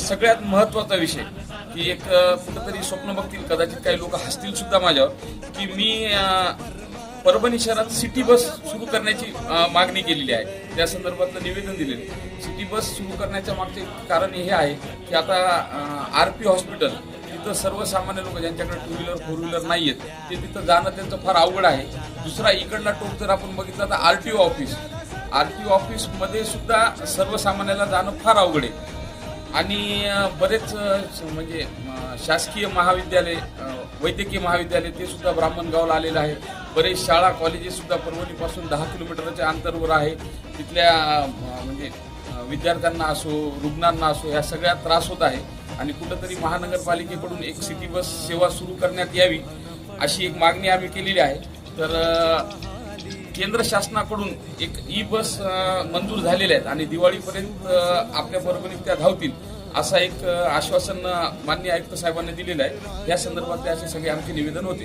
सगळ्यात महत्त्वाचा विषय की एक कुठेतरी स्वप्न बघतील, कदाचित काही लोक हसतील सुद्धा माझ्यावर, की मी परभणी शहरात सिटी बस सुरू करण्याची मागणी केलेली आहे. त्या संदर्भातलं निवेदन दिलेलं आहे. सिटी बस सुरू करण्याच्या मागचे कारण हे आहे की आता RP हॉस्पिटल तिथं सर्वसामान्य लोक ज्यांच्याकडे 2 व्हीलर 4 व्हीलर नाही आहेत ते तिथं जाणं त्यांचं फार अवघड आहे. दुसरा इकडला टोक जर आपण बघितला तर RTO ऑफिसमध्ये सुद्धा सर्वसामान्याला जाणं फार अवघड आहे. आणि बरेच म्हणजे शासकीय महाविद्यालय, वैद्यकीय महाविद्यालय ते सुद्धा ब्राह्मणगावला आलेलं आहे. बरेच शाळा कॉलेजेस सुद्धा परभणीपासून 10 किलोमीटरच्या अंतरावर आहे. तिथल्या म्हणजे विद्यार्थ्यांना असो, रुग्णांना असो, ह्या सगळ्या त्रास होत आहे. आणि कुठंतरी महानगरपालिकेकडून एक सिटी बस सेवा सुरू करण्यात यावी अशी एक मागणी आम्ही केलेली आहे. तर केंद्र शासनाकडून एक बस मंजूर झालेल्या आहेत आणि दिवाळीपर्यंत आपल्या परभणीत त्या धावतील असा एक आश्वासन माननीय आयुक्त साहेबांनी दिलेलं आहे. या संदर्भातले असे सगळे आमचे निवेदन होते.